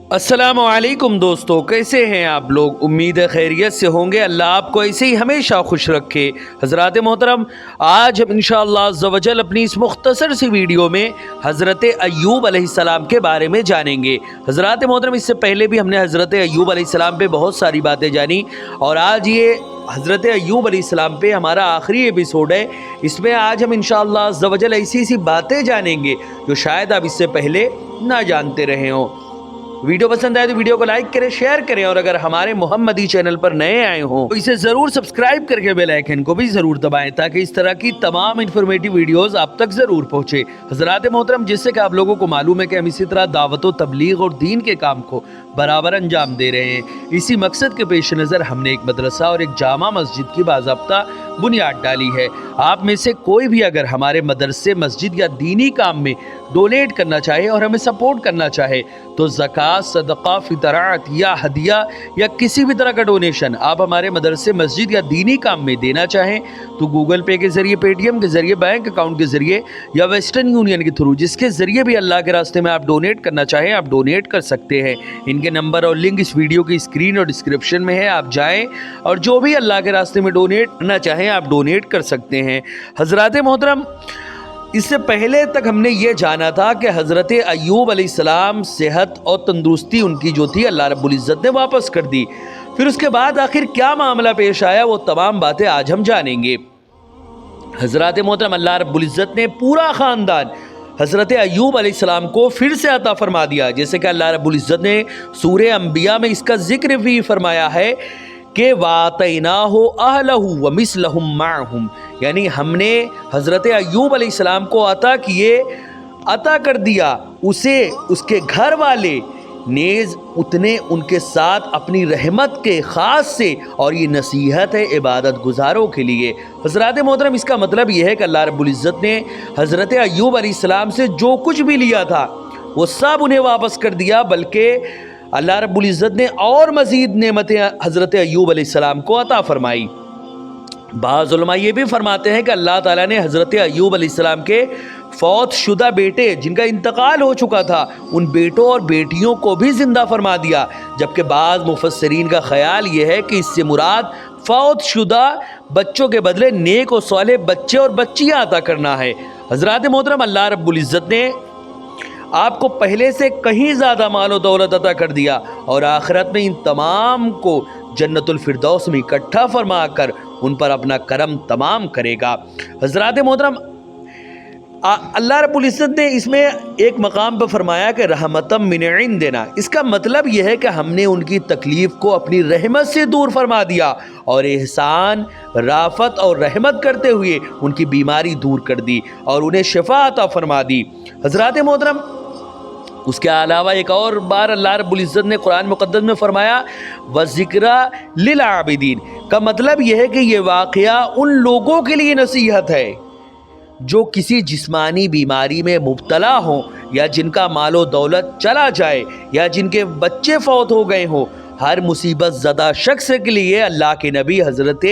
अस्सलाम वालेकुम दोस्तों, कैसे हैं आप लोग। उम्मीद है खैरियत से होंगे। अल्लाह आपको ऐसे ही हमेशा खुश रखे। हज़रात मोहतरम, आज हम इंशाअल्लाह अज़्ज़ व जल अपनी इस मुख्तसर सी वीडियो में हज़रत अय्यूब अलैहिस्सलाम के बारे में जानेंगे। हज़रात मोहतरम, इससे पहले भी हमने हज़रत अय्यूब अलैहिस्सलाम पे बहुत सारी बातें जानी और आज ये हज़रत अय्यूब अलैहिस्सलाम पे हमारा आखिरी एपिसोड है। इसमें आज हम इंशाअल्लाह अज़्ज़ व जल ऐसी सी बातें जानेंगे जो शायद आप इससे पहले ना जानते रहे हों। वीडियो पसंद आए तो वीडियो को लाइक करें, शेयर करें और अगर हमारे मोहम्मदी चैनल पर नए आए हों तो इसे ज़रूर सब्सक्राइब करके बेल आइकन को भी ज़रूर दबाएं ताकि इस तरह की तमाम इन्फॉर्मेटिव वीडियोस आप तक ज़रूर पहुंचे। हज़रात मोहतरम, जिससे कि आप लोगों को मालूम है कि हम इसी तरह दावत व तबलीग और दीन के काम को बराबर अंजाम दे रहे हैं। इसी मकसद के पेश नज़र हमने एक मदरसा और एक जामा मस्जिद की बाज़ाब्ता बुनियाद डाली है। आप में से कोई भी अगर हमारे मदरसे, मस्जिद या दीनी काम में डोनेट करना चाहे और हमें सपोर्ट करना चाहे तो ज़कात, सदका, फितरात या हदिया या किसी भी तरह का डोनेशन आप हमारे मदरसे, मस्जिद या दीनी काम में देना चाहें तो गूगल पे के ज़रिए, पेटीएम के ज़रिए, बैंक अकाउंट के ज़रिए या वेस्टर्न यूनियन के थ्रू, जिसके ज़रिए भी अल्लाह के रास्ते में आप डोनेट करना चाहें आप डोनेट कर सकते हैं। इनके नंबर और लिंक इस वीडियो की स्क्रीन और डिस्क्रिप्शन में है। आप जाएँ और जो भी अल्लाह के रास्ते में डोनेट करना चाहें आप डोनेट कर सकते हैं। हज़रात मोहतरम, इससे पहले तक हमने ये जाना था कि हज़रत अय्यूब अलैहिस्सलाम सेहत और तंदुरुस्ती उनकी जो थी अल्लाह रब्बुल इज़्ज़त ने वापस कर दी। फिर उसके बाद आखिर क्या मामला पेश आया वो तमाम बातें आज हम जानेंगे। हज़रात मोहतरम, अल्लाह रब्बुल इज़्ज़त ने पूरा ख़ानदान हज़रत अय्यूब अलैहिस्सलाम को फिर से अता फरमा दिया। जैसे कि अल्लाह रब्बुल इज़्ज़त ने सूरह अंबिया में इसका जिक्र भी फरमाया है कि वातैनाहु अहलहु व मिस्लहुम माअहुम, यानी हमने हज़रत अय्यूब अलैहिस्सलाम को अता कर दिया उसे, उसके घर वाले नेज़ उतने उनके साथ अपनी रहमत के ख़ास से। और ये नसीहत है इबादत गुजारों के लिए। हज़रात मोहतरम, इसका मतलब यह है कि अल्लाह रब्बुल इज़्ज़त ने हज़रत अय्यूब अलैहिस्सलाम से जो कुछ भी लिया था वो सब उन्हें वापस कर दिया, बल्कि अल्लाह रब्बुल इज़्ज़त ने और मज़ीद नेमतें हज़रत अय्यूब अलैहिस्सलाम को अता फरमाई। बाज़ उलमा ये भी फरमाते हैं कि अल्लाह ताला ने हज़रत अय्यूब अलैहिस्सलाम के फौत शुदा बेटे जिनका इंतकाल हो चुका था उन बेटों और बेटियों को भी ज़िंदा फरमा दिया। जबकि बाज़ मुफस्सिरीन का ख़याल ये है कि इससे मुराद फौत शुदा बच्चों के बदले नेक और सालेह बच्चे और बच्चियाँ अता करना है। हज़रात मोहतरम, अल्लाह रब्बुल इज़्ज़त ने आपको पहले से कहीं ज़्यादा माल और दौलत अता कर दिया और आखिरत में इन तमाम को जन्नतुल फिरदौस में इकट्ठा फरमा कर उन पर अपना करम तमाम करेगा। हज़रात मोहतरम, अल्लाह रब्बुल इज़्ज़त ने इसमें एक मकाम पर फरमाया कि रहमतम मिन इंदिना। इसका मतलब यह है कि हमने उनकी तकलीफ़ को अपनी रहमत से दूर फरमा दिया और एहसान, राफत और रहमत करते हुए उनकी बीमारी दूर कर दी और उन्हें शिफा अता फरमा दी। हज़रात मोहतरम, उसके अलावा एक और बार अल्लाह रब्बुल इज़्ज़त ने कुरान मुक़द्दस में फरमाया व ज़िक्रा लिल आबिदीन, का मतलब यह है कि ये वाक़या उन लोगों के लिए नसीहत है जो किसी जिस्मानी बीमारी में मुब्तला हों या जिनका मालो दौलत चला जाए या जिनके बच्चे फौत हो गए हों। हर मुसीबत ज़दा शख्स के लिए अल्लाह के नबी हज़रत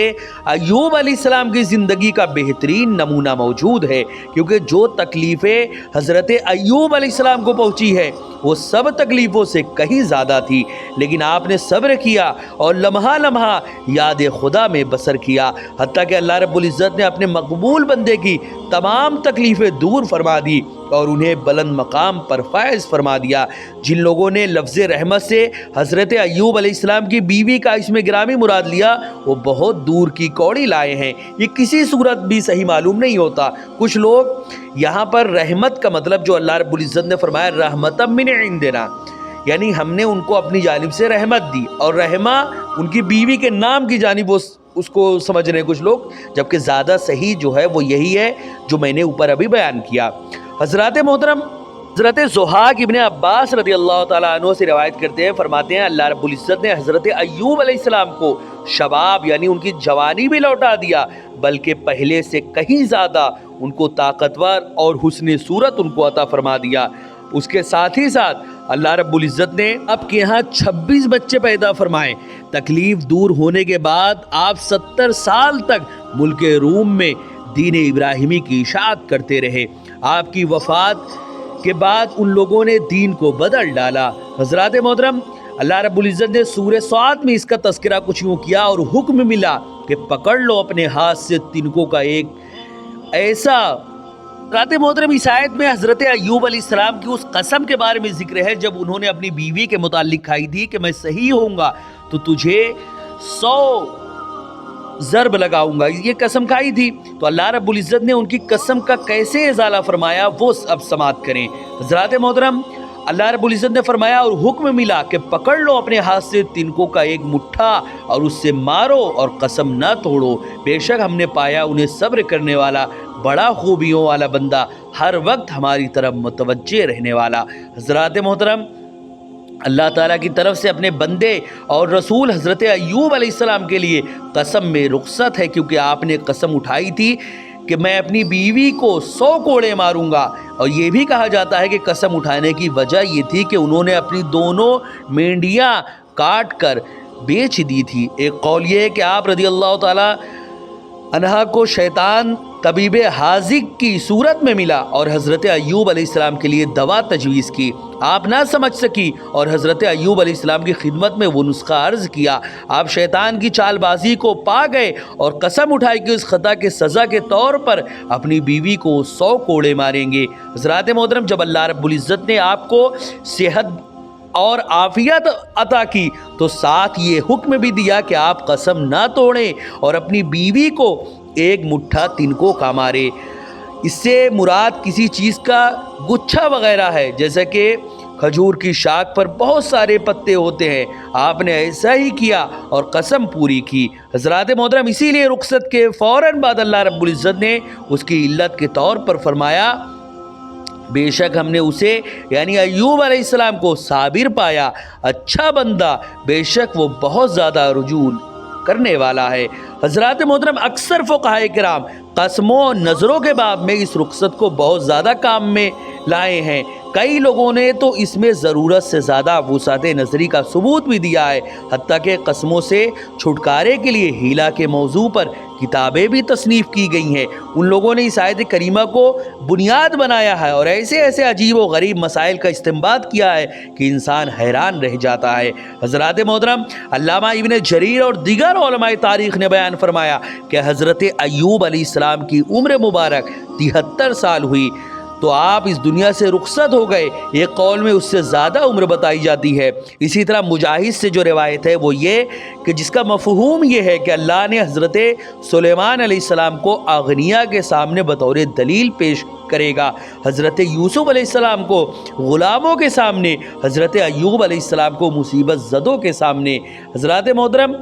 अय्यूब अलैहिस्सलाम की ज़िंदगी का बेहतरीन नमूना मौजूद है, क्योंकि जो तकलीफ़ें हज़रत अय्यूब अलैहिस्सलाम को पहुँची है वो सब तकलीफ़ों से कहीं ज़्यादा थी, लेकिन आपने सब्र किया और लम्हा लम्हा याद खुदा में बसर किया, हत्ता कि अल्लाह रब्बुल इज़्ज़त ने अपने मकबूल बंदे की तमाम तकलीफ़ें दूर फरमा दी और उन्हें बुलंद मकाम पर फायज फरमा दिया। जिन लोगों ने लफ्ज़ रहमत से हज़रत अय्यूब अलैहिस्सलाम की बीवी का इसमें गिरामी मुराद लिया वो बहुत दूर की कौड़ी लाए हैं। ये किसी सूरत भी सही मालूम नहीं होता। कुछ लोग यहाँ पर रहमत का मतलब जो अल्लाह रब्बुल इज़्ज़त ने फरमाया रहमतम मिन इंदिना, यानी हमने उनको अपनी जानिब से रहमत दी, और रहमा उनकी बीवी के नाम की जानिब उसको समझ रहे हैं कुछ लोग, जबकि ज़्यादा सही जो है वो यही है जो मैंने ऊपर अभी बयान किया। हज़रात मोहतरम, हज़रत ज़ुहाक इब्न अब्बास रज़ी अल्लाह ताला अन्हु से रिवायत करते हैं, फरमाते हैं अल्लाह रब्बुल इज़्ज़त ने हज़रत अय्यूब अलैहिस्सलाम को शबाब यानी उनकी जवानी भी लौटा दिया, बल्कि पहले से कहीं ज़्यादा उनको ताकतवर और हुस्न सूरत उनको अता फरमा दिया। उसके साथ ही साथ अल्लाह रब्बुल इज़्ज़त ने आपके यहाँ 26 बच्चे पैदा फरमाए। तकलीफ़ दूर होने के बाद आप 70 साल तक मुल्क रूम में दीन इब्राहिमी की इशाअत करते रहे। आपकी वफ़ात के बाद उन लोगों ने दीन को बदल डाला। حضرات محترم اللہ رب العزت نے سورہ صاد میں اس کا تذکرہ کچھ یوں کیا اور حکم ملا کہ پکڑ لو اپنے ہاتھ سے تنکوں کا ایک ایسا۔ حضرات محترم اس آیت میں حضرت ایوب علیہ السلام کی اس قسم کے بارے میں ذکر ہے جب انہوں نے اپنی بیوی کے متعلق کھائی تھی کہ میں صحیح ہوں گا تو تجھے 100 ضرب لگاؤں گا، یہ قسم کھائی تھی۔ تو اللہ رب العزت نے ان کی قسم کا کیسے ازالہ فرمایا وہ اب سماعت کریں۔ حضرات محترم اللہ رب العزت نے فرمایا اور حکم ملا کہ پکڑ لو اپنے ہاتھ سے تنکوں کا ایک مٹھا اور اس سے مارو اور قسم نہ توڑو، بے شک ہم نے پایا انہیں صبر کرنے والا، بڑا خوبیوں والا بندہ، ہر وقت ہماری طرف متوجہ رہنے والا۔ حضرات محترم اللہ تعالیٰ کی طرف سے اپنے بندے اور رسول حضرت ایوب علیہ السلام کے لیے قسم میں رخصت ہے، کیونکہ آپ نے قسم اٹھائی تھی کہ میں اپنی بیوی کو 100 کوڑے ماروں گا۔ اور یہ بھی کہا جاتا ہے کہ قسم اٹھانے کی وجہ یہ تھی کہ انہوں نے اپنی دونوں مینڈیاں کاٹ کر بیچ دی تھی۔ ایک قول یہ ہے کہ آپ رضی اللہ تعالیٰ عنہا کو شیطان طبیب حاذق کی صورت میں ملا اور حضرت ایوب علیہ السلام کے لیے دوا تجویز کی، آپ نہ سمجھ سکی اور حضرت ایوب علیہ السلام کی خدمت میں وہ نسخہ عرض کیا۔ آپ شیطان کی چال بازی کو پا گئے اور قسم اٹھائی کہ اس خطا کے سزا کے طور پر اپنی بیوی کو 100 کوڑے ماریں گے۔ حضرات محترم جب اللہ رب العزت نے آپ کو صحت اور عافیت عطا کی تو ساتھ یہ حکم بھی دیا کہ آپ قسم نہ توڑیں اور اپنی بیوی کو ایک مٹھا تنکوں کا مارے۔ اس سے مراد کسی چیز کا گچھا وغیرہ ہے، جیسا کہ کھجور کی شاخ پر بہت سارے پتے ہوتے ہیں، آپ نے ایسا ہی کیا اور قسم پوری کی۔ حضرات محترم اسی لیے رخصت کے فوراً بعد اللہ رب العزت نے اس کی علت کے طور پر فرمایا بے شک ہم نے اسے یعنی ایوب علیہ السلام کو صابر پایا، اچھا بندہ، بے شک وہ بہت زیادہ رجوع کرنے والا ہے۔ حضرات محترم اکثر فقہائے کرام قسموں اور نظروں کے باب میں اس رخصت کو بہت زیادہ کام میں لائے ہیں۔ کئی لوگوں نے تو اس میں ضرورت سے زیادہ وسعت نظری کا ثبوت بھی دیا ہے، حتیٰ کہ قسموں سے چھٹکارے کے لیے ہیلا کے موضوع پر کتابیں بھی تصنیف کی گئی ہیں۔ ان لوگوں نے اس آیت کریمہ کو بنیاد بنایا ہے اور ایسے ایسے عجیب و غریب مسائل کا استنباط کیا ہے کہ انسان حیران رہ جاتا ہے۔ حضرات محترم علامہ ابن جریر اور دیگر علماء تاریخ نے بیان فرمایا کہ حضرت ایوب علیہ السلام کی عمر مبارک 73 سال ہوئی تو آپ اس دنیا سے رخصت ہو گئے۔ ایک قول میں اس سے زیادہ عمر بتائی جاتی ہے۔ اسی طرح مجاہد سے جو روایت ہے وہ یہ کہ جس کا مفہوم یہ ہے کہ اللہ نے حضرت سلیمان علیہ السلام کو اغنیا کے سامنے بطور دلیل پیش کرے گا، حضرت یوسف علیہ السلام کو غلاموں کے سامنے، حضرت ایوب علیہ السلام کو مصیبت زدوں کے سامنے۔ حضرات محترم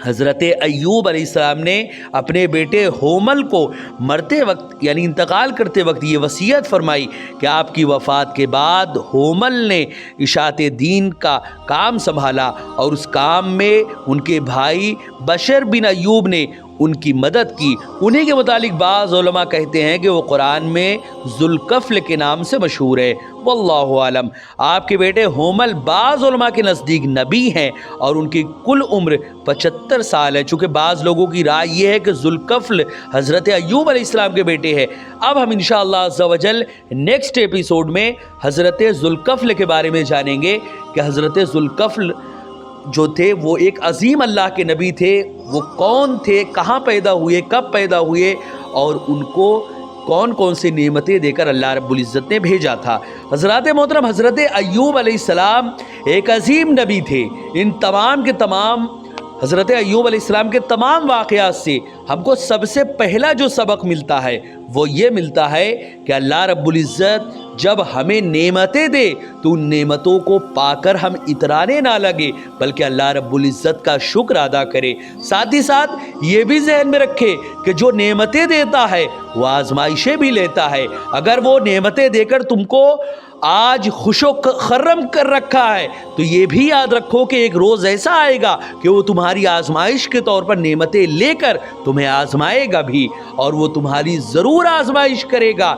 حضرت ایوب علیہ السلام نے اپنے بیٹے ہومل کو مرتے وقت یعنی انتقال کرتے وقت یہ وصیت فرمائی کہ آپ کی وفات کے بعد ہومل نے اشاعت دین کا کام سنبھالا اور اس کام میں ان کے بھائی بشر بن ایوب نے ان کی مدد کی۔ انہیں کے متعلق بعض علماء کہتے ہیں کہ وہ قرآن میں ذوالکفل کے نام سے مشہور ہے۔ واللہ عالم۔ آپ کے بیٹے ہومل بعض علماء کے نزدیک نبی ہیں اور ان کی کل عمر 75 سال ہے، چونکہ بعض لوگوں کی رائے یہ ہے کہ ذوالکفل حضرت ایوب علیہ السلام کے بیٹے ہیں۔ اب ہم انشاءاللہ عز و جل نیکسٹ ایپیسوڈ میں حضرت ذوالکفل کے بارے میں جانیں گے کہ حضرت ذوالکفل جو تھے وہ ایک عظیم اللہ کے نبی تھے، وہ کون تھے، کہاں پیدا ہوئے، کب پیدا ہوئے اور ان کو کون کون سی نعمتیں دے کر اللہ رب العزت نے بھیجا تھا۔ حضرات محترم حضرت ایوب علیہ السلام ایک عظیم نبی تھے۔ ان تمام کے تمام حضرت ایوب علیہ السلام کے تمام واقعات سے ہم کو سب سے پہلا جو سبق ملتا ہے وہ یہ ملتا ہے کہ اللہ رب العزت جب ہمیں نعمتیں دے تو ان نعمتوں کو پا کر ہم اترانے نہ لگے بلکہ اللہ رب العزت کا شکر ادا کرے۔ ساتھ ہی ساتھ یہ بھی ذہن میں رکھے کہ جو نعمتیں دیتا ہے وہ آزمائشیں بھی لیتا ہے۔ اگر وہ نعمتیں دے کر تم کو آج خوش و خرم کر رکھا ہے تو یہ بھی یاد رکھو کہ ایک روز ایسا آئے گا کہ وہ تمہاری آزمائش کے طور پر نعمتیں لے کر تمہیں آزمائے گا بھی، اور وہ تمہاری ضرور آزمائش کرے گا۔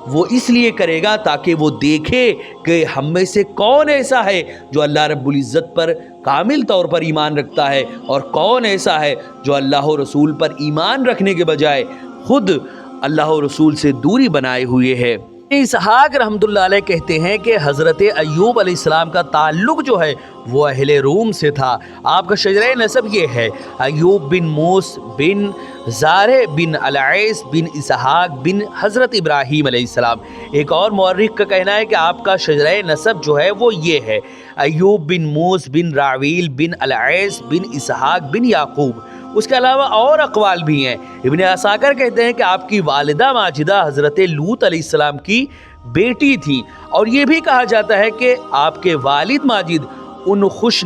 وہ اس لیے کرے گا تاکہ وہ دیکھے کہ ہم میں سے کون ایسا ہے جو اللہ رب العزت پر کامل طور پر ایمان رکھتا ہے اور کون ایسا ہے جو اللہ و رسول پر ایمان رکھنے کے بجائے خود اللہ و رسول سے دوری بنائے ہوئے ہے۔ اسحاق रहमतुल्लाह अलैह कहते हैं कि हज़रत अय्यूब अलैहिस्सलाम का ताल्लुक़ जो है वो अहले रूम से था। आपका शजरे नसब ये है अय्यूब बिन मूस बिन ज़ारे बिन अलैस बिन इसहाक बिन हज़रत इब्राहीम अलैहिस्सलाम। एक और मौर्रिख का कहना है कि आपका शजरे नसब जो है वो ये है अय्यूब बिन मूस बिन रावील बिन अलैस बिन इसहाक बिन याकूब। उसके अलावा और अक़वाल भी हैं। इब्न असाकर कहते हैं कि आपकी वालिदा माजिदा हज़रत लूत अलैहिस्सलाम की बेटी थी, और ये भी कहा जाता है कि आपके वालिद माजिद उन खुश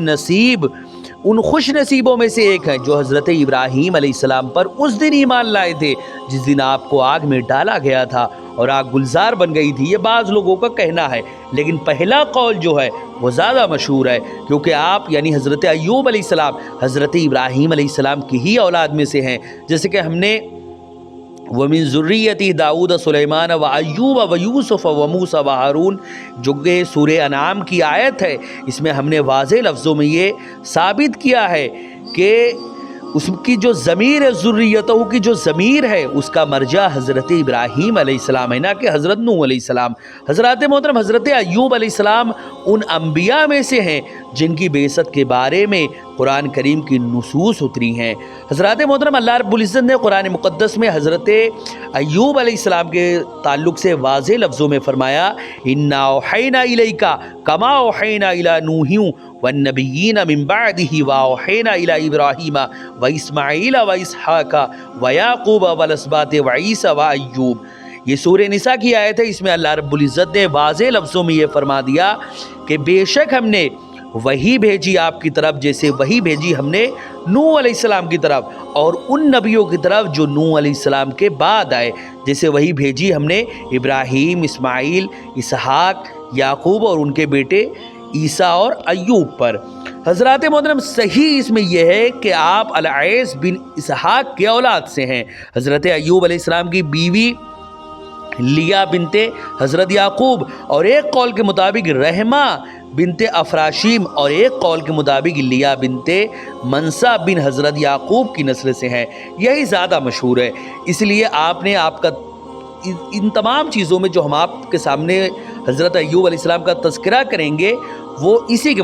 नसीबों में से एक हैं जो हज़रत इब्राहीम अलैहिस्सलाम पर उस दिन ईमान लाए थे जिस दिन आपको आग में डाला गया था और आग गुलजार बन गई थी। ये बाज़ लोगों का कहना है, लेकिन पहला कौल जो है वो ज़्यादा मशहूर है, क्योंकि आप यानी हज़रत अय्यूब अलैहिस्सलाम हज़रत इब्राहीम अलैहिस्सलाम की ही औलाद में से हैं। जैसे कि हमने वमिन ज़ुर्रियती दाऊद सुलेमान व अय्यूब व यूसुफ व मूसा व हारून जो कि सूरे अनाम की आयत है, इसमें हमने वाज़े लफ्ज़ों में ये साबित किया है कि उसकी जो ज़मीर है, ज़ुर्रियतहू की जो ज़मीर है, उसका मरजा हज़रत इब्राहीम अलैहिस्सलाम है, ना कि हज़रत नूह अलैहिस्सलाम। हज़रत मोहतरम हज़रत अय्यूब अलैहिस्सलाम उन अम्बिया में से हैं जिनकी बेइज्जत के बारे में कुरान करीम की नुसूस उतरी हैं। हज़रत मोहतरम अल्लाह रब्बुल इज़्ज़त ने कुरान मुक़द्दस में हज़रत अय्यूब अलैहिस्सलाम के ताल्लुक़ से वाज़े लफ्ज़ों में फ़रमाया इन्ना औहैना इलैका कमा औहैना इला नूहिं वन्नबिय्यीन मिन बअदिही व औहैना इला इब्राहीम व इस्माईल व इसहाक व याकूब व अलअस्बात व ईसा व अय्यूब। ये सूरह निसा की आयत है। इसमें अल्लाह रब्बुल इज़्ज़त ने वाज़े लफ्ज़ों में ये फरमा दिया कि बेशक हमने वही भेजी आपकी तरफ जैसे वही भेजी हमने नूह अलैहिस्सलाम की तरफ और उन नबियों की तरफ जो नूह अलैहिस्सलाम के बाद आए, जैसे वही भेजी हमने इब्राहीम, इस्माईल, इसहाक, याकूब और उनके बेटे ईसा और अय्यूब पर। हज़रत मोहतरम सही इसमें यह है कि आप अलैस बिन इसहाक के औलाद से हैं। हज़रत अय्यूब अलैहिस्सलाम की बीवी लिया बिनते हज़रत याकूब और एक कौल के मुताबिक रहमा बिनते अफराशीम और एक कौल के मुताबिक लिया बिनते मनसा बिन हज़रत याकूब की नस्ल से हैं। यही ज़्यादा मशहूर है। इसलिए आपने आपका इन तमाम चीज़ों में जो हम आपके सामने हज़रत अय्यूब अलैहिस्सलाम का तज़किरा करेंगे वो इसी के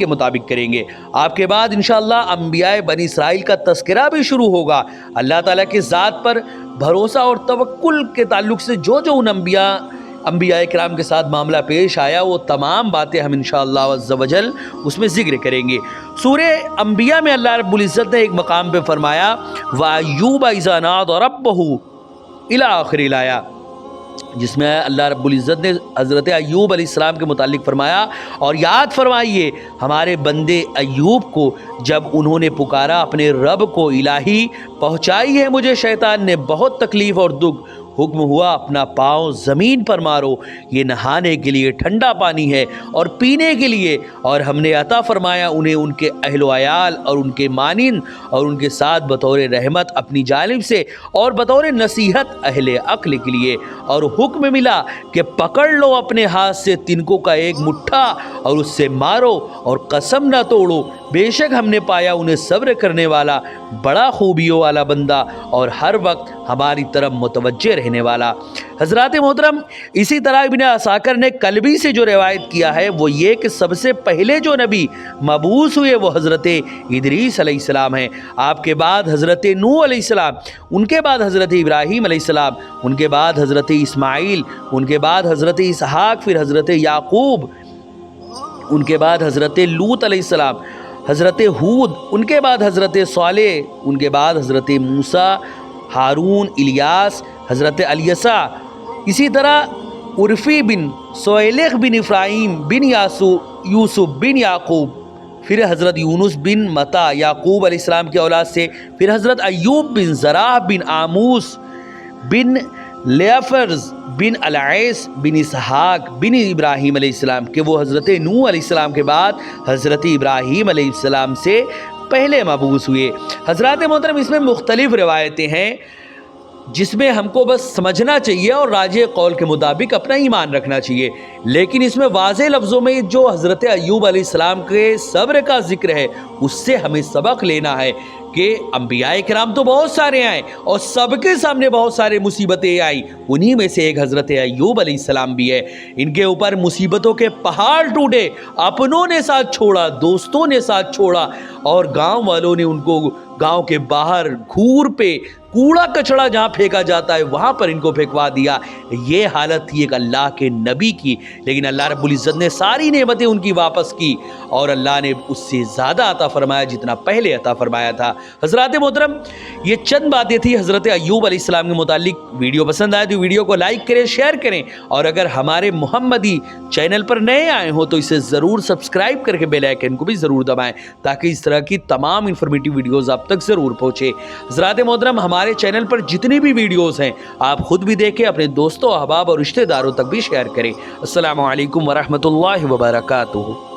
मुताबिक करेंगे। आपके बाद इंशाअल्लाह अंबियाए बनी इसराइल का तज़किरा भी शुरू होगा। अल्लाह ताला के ज़ात पर भरोसा और तवक्कुल के ताल्लुक़ से जो जो उन अंबियाए किराम के साथ मामला पेश आया वो तमाम बातें हम इंशाअल्लाह अज़्ज़ व जल उसमें ज़िक्र करेंगे। सूरह अंबिया में अल्लाह रब्बुल इज़्ज़त ने एक मकाम पे फरमाया व अय्यूब इज़ा नादा रब्बहू इला आखिरी आया, जिसमें अल्लाह रब्बुल इज़्ज़त ने हज़रत अय्यूब अलैहिस्सलाम के मुतालिक फरमाया और याद फरमाइए हमारे बंदे अय्यूब को जब उन्होंने पुकारा अपने रब को, इलाही पहुँचाई है मुझे शैतान ने बहुत तकलीफ़ और दुख, हुक्म हुआ अपना पाँव ज़मीन पर मारो, ये नहाने के लिए ठंडा पानी है और पीने के लिए, और हमने अता फरमाया उन्हें उनके अहलो अयाल और उनके मानिन और उनके साथ बतौर रहमत अपनी जानिब से और बतौर नसीहत अहले अक्ल के लिए, और हुक्म मिला कि पकड़ लो अपने हाथ से तिनकों का एक मुट्ठा और उससे मारो और कसम न तोड़ो, बेशक हमने पाया उन्हें सब्र करने वाला बड़ा खूबियों वाला बंदा और हर वक्त हमारी तरफ मुतवज्जे रहने वाला। हज़रात मोहतरम इसी तरह इब्न असाकर ने कल्बी से जो रिवायत किया है वो ये कि सबसे पहले जो नबी मबूस हुए वो हज़रत इदरीस अलैहिस्सलाम हैं। आपके बाद हज़रत नूह अलैहिस्सलाम, उनके बाद हज़रत इब्राहीम अलैहिस्सलाम, उनके बाद हज़रत इस्माईल, उनके बाद हज़रत इसहाक, फिर हज़रत याकूब, उनके बाद हज़रत लूत अलैहिस्सलाम, हज़रत हूद, उनके बाद हज़रत सालेह, उनके बाद हज़रत मूसा, हारून, इलियास, हज़रत अलियसा, इसी तरह उर्फ़ी बिन सोएलेख बिन इफ्राहीम बिन यूसुफ बिन याकूब, फिर हज़रत यूनुस बिन मता याकूब अलैहिस्सलाम के औलाद से, फिर हज़रत अय्यूब बिन ज़राह बिन आमूस बिन लेफर्ज़ बिन अलैस बिन इसहाक बिन इब्राहीम अलैहिस्सलाम के वो हज़रत नूह अलैहिस्सलाम के बाद हज़रत इब्राहीम अलैहिस्सलाम से पहले मबूस हुए। हज़रात मोहतरम इसमें मुख्तलिफ़ रिवायतें हैं जिसमें हमको बस समझना चाहिए और राजे कौल के मुताबिक अपना ईमान रखना चाहिए, लेकिन इसमें वाज़े लफ्ज़ों में जो हज़रत अय्यूब अलैहिस्सलाम के सब्र का ज़िक्र है उससे हमें सबक लेना है کہ انبیاء کرام تو بہت سارے آئے اور سب کے سامنے بہت سارے مصیبتیں آئی، انہی میں سے ایک حضرت ایوب علیہ السلام بھی ہے۔ ان کے اوپر مصیبتوں کے پہاڑ ٹوٹے، اپنوں نے ساتھ چھوڑا، دوستوں نے ساتھ چھوڑا، اور گاؤں والوں نے ان کو گاؤں کے باہر گھور پہ کوڑا کچڑا جہاں پھینکا جاتا ہے وہاں پر ان کو پھینکوا دیا۔ یہ حالت تھی ایک اللہ کے نبی کی، لیکن اللہ رب العزت نے ساری نعمتیں ان کی واپس کی اور اللہ نے اس سے زیادہ عطا فرمایا جتنا پہلے عطا فرمایا تھا۔ حضرات محترم، یہ چند باتیں تھی حضرت ایوب علیہ السلام کے متعلق۔ ویڈیو پسند آئے تو ویڈیو کو لائک کریں، شیئر کریں، اور اگر ہمارے محمدی چینل پر نئے آئے ہوں تو اسے ضرور سبسکرائب کر کے بیل آئیکن کو بھی ضرور دبائیں تاکہ اس طرح کی تمام انفارمیٹیو ویڈیوز آپ تک ضرور پہنچے۔ حضرات محترم، ہمارے چینل پر جتنی بھی ویڈیوز ہیں آپ خود بھی دیکھیں، اپنے دوستوں، احباب اور رشتہ داروں تک بھی شیئر کریں۔ السلام علیکم ورحمۃ اللہ وبرکاتہ۔